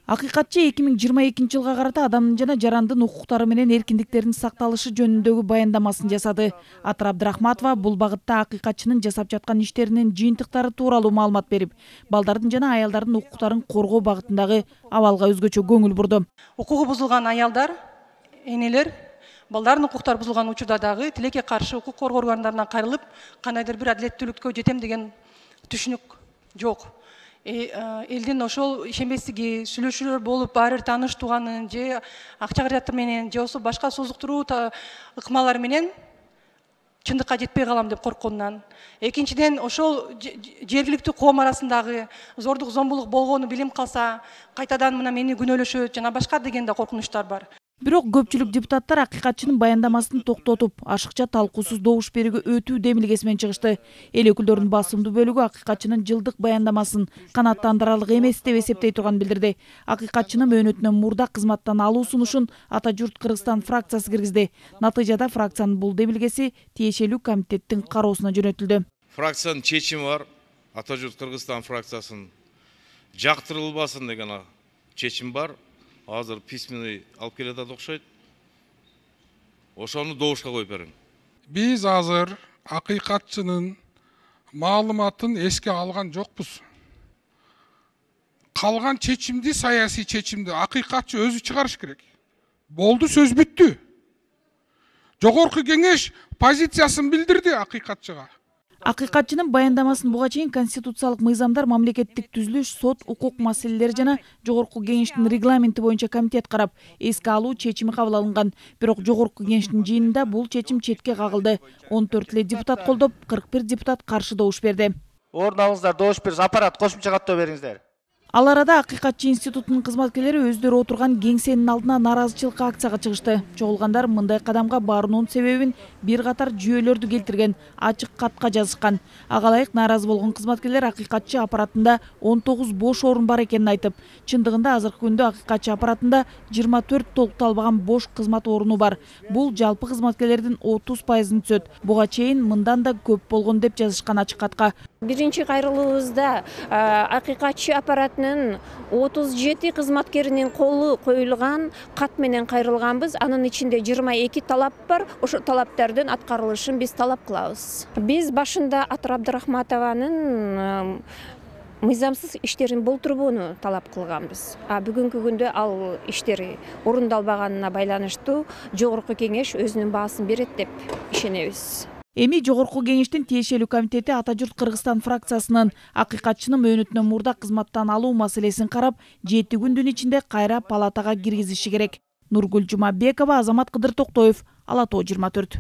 Акыйкатчы 2022 жылга карата адамдын жана жарандын укуктары менен эркиндиктеринин сакталышы жөнүндөгү баяндамасын жасады. Атыр Абдрахматова бул багытта акыйкатчынын жасап жаткан иштеринин жыйынтыктары тууралуу маалымат берип, балдардын жана аялдардын укуктарын коргоо багытындагы абалга өзгөчө көңүл бурду. Укугу бузулган аялдар, энелер, балдардын укуктары бузулган учурда дагы тилекке каршы укук коргоо органдарына кайрылып, кандайдыр бир адилеттүүлүккө жетем деген түшүнүк жок. Элдин ошол ишенбестиги, сүйлөшүүлөр болуп, баары бир тааныш тууганын же акча каражаты менен же болбосо башка созуктуруу ыкмалар менен чындыкка жетпей калам деп коркконунан. Экинчиден, ошол жергиликтүү коом арасындагы зордук зомбулук болгону билип калса, кайтадан мына мени күнөөлөшөт жана башка деген да коркунучтар бар. Бирок көпчүлүк депутаттар акыйкатчынын баяндамасын токтотуп, ашыкча талкуусуз добуш берүүгө өтүү демилгеси менен чыгышты. Эл өкүлдөрүнүн басымдуу бөлүгү акыйкатчынын жылдык баяндамасын канааттандырарлык эмес деп эсептей турганын билдирди. Акыйкатчынын мөөнөтүнөн мурда кызматтан алуу сунушун Ата журт Кыргызстан фракциясы киргизди. Натыйжада фракциянын бул демилгеси тиешелүү комитеттин кароосуна жөнөтүлдү. Фракциянын чечими бар. Ата журт Кыргызстан фракциясынын жактырылбасын деген чечим бар. Азыр письменный алып келе жатат окшойт. Ошону добушка коюп бериң. Биз азыр акыйкатчынын маалыматын эске алган жокпуз. Калган чечимди, саясий чечимди акыйкатчы өзү чыгарыш керек. Болду, сөз бүттү. Жогорку кеңеш позициясын билдирди акыйкатчыга. Акыйкатчынын баяндамасын буга чейин конституциялык мыйзамдар, мамлекеттик түзүлүш, сот, укук маселелери жана жогорку кеңештин регламенти боюнча комитет карап, эске алуу чечими кабыл алынган. Бирок жогорку кеңештин жыйынында бул чечим четке кагылды. 14 эле депутат колдоп, 41 депутат каршы добуш берди. Орун алыңыздар, добуш бериңиз, аппарат кошумча каттоо бериңиздер. Ал арада акыйкатчы институтунун кызматкерлери өздөрү отурган кеңсенин алдына нааразычылыкка акцияга чыгышты. Чогулгандар мындай кадамга баруунун себебин бир катар жүйөлөрдү келтирген, ачык катка жазышкан. Ага ылайык нааразы болгон кызматкерлер акыйкатчы аппаратында 19 бош орун бар экенин айтып, чындыгында азыркы күндө акыйкатчы аппаратында 24 толукталбаган бош кызмат оруну бар. Бул жалпы кызматкерлердин 30%-ын түзөт. Буга чейин мындан да көп болгон деп жазышкан ачык катка. Биринчи кайрылуубузда акыйкатчы аппаратынын 37 кызматкеринин колу коюлган кат менен кайрылганбыз. Анын ичинде 22 талап бар. Ошо талаптардын аткарылышын биз талап кылабыз. Биз башында Атыр Абдрахматованын мыйзамсыз иштерин болтурбоону талап кылганбыз. Бүгүнкү күндө ал иштери орундалбаганына байланыштуу жогорку кеңеш өзүнүн баасын берет деп ишенебиз. Эми жогорку кеңештин тиешелүү комитети Ата журт Кыргызстан фракциясынын акыйкатчынын мөөнөтүнөн мурда кызматтан алуу маселесин карап, 7 күндүн ичинде кайра палатага киргизиши керек. Нургүл Жумабекова, Азамат Кыдыр Токтоев, Ала Тоо 24.